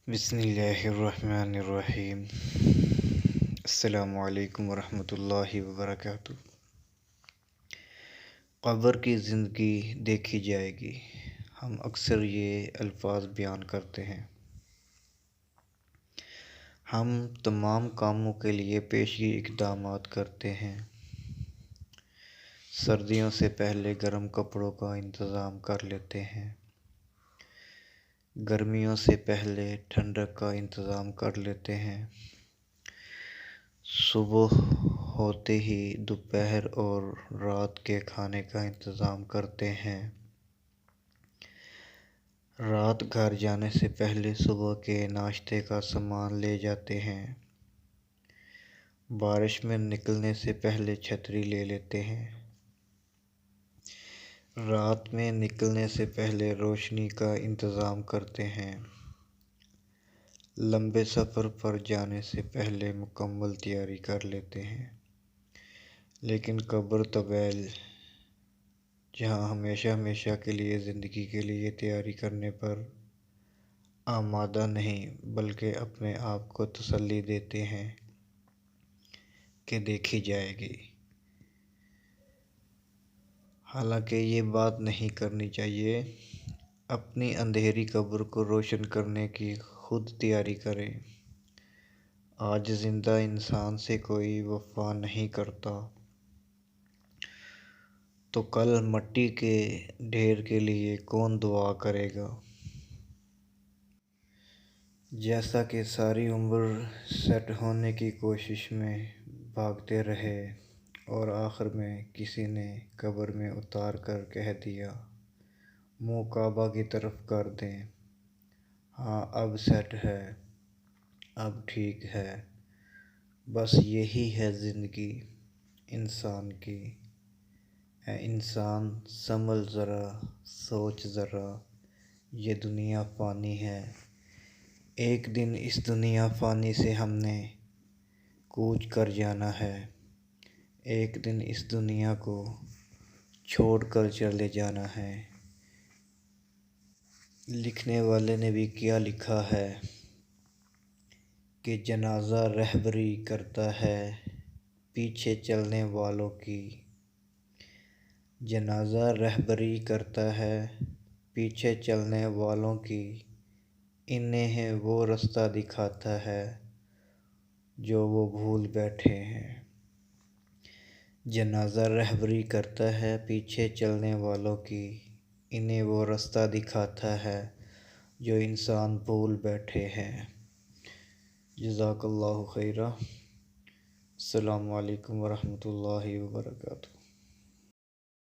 بسم اللہ الرحمن الرحیم۔ السلام علیکم ورحمۃ اللہ وبرکاتہ۔ قبر کی زندگی دیکھی جائے گی، ہم اکثر یہ الفاظ بیان کرتے ہیں۔ ہم تمام کاموں کے لیے پیشگی اقدامات کرتے ہیں۔ سردیوں سے پہلے گرم کپڑوں کا انتظام کر لیتے ہیں، گرمیوں سے پہلے ٹھنڈک کا انتظام کر لیتے ہیں، صبح ہوتے ہی دوپہر اور رات کے کھانے کا انتظام کرتے ہیں، رات گھر جانے سے پہلے صبح کے ناشتے کا سامان لے جاتے ہیں، بارش میں نکلنے سے پہلے چھتری لے لیتے ہیں، رات میں نکلنے سے پہلے روشنی کا انتظام کرتے ہیں، لمبے سفر پر جانے سے پہلے مکمل تیاری کر لیتے ہیں۔ لیکن قبر طویل، جہاں ہمیشہ ہمیشہ کے لیے زندگی کے لیے تیاری کرنے پر آمادہ نہیں بلکہ اپنے آپ کو تسلی دیتے ہیں کہ دیکھی جائے گی۔ حالانکہ یہ بات نہیں کرنی چاہیے۔ اپنی اندھیری قبر کو روشن کرنے کی خود تیاری کریں۔ آج زندہ انسان سے کوئی وفا نہیں کرتا تو کل مٹی کے ڈھیر کے لیے کون دعا کرے گا؟ جیسا کہ ساری عمر سیٹ ہونے کی کوشش میں بھاگتے رہے اور آخر میں کسی نے قبر میں اتار کر کہہ دیا، منہ کعبہ کی طرف کر دیں، ہاں اب سیٹ ہے، اب ٹھیک ہے۔ بس یہی ہے زندگی انسان کی۔ اے انسان سنبھل ذرا، سوچ ذرا، یہ دنیا فانی ہے۔ ایک دن اس دنیا فانی سے ہم نے کوچ کر جانا ہے، ایک دن اس دنیا کو چھوڑ کر چلے جانا ہے۔ لکھنے والے نے بھی کیا لکھا ہے کہ جنازہ رہبری کرتا ہے پیچھے چلنے والوں کی، جنازہ رہبری کرتا ہے پیچھے چلنے والوں کی، انہیں وہ رستہ دکھاتا ہے جو وہ بھول بیٹھے ہیں۔ جنازہ رہبری کرتا ہے پیچھے چلنے والوں کی، انہیں وہ رستہ دکھاتا ہے جو انسان بھول بیٹھے ہیں۔ جزاک اللہ خیرا۔ السلام علیکم ورحمۃ اللہ وبرکاتہ۔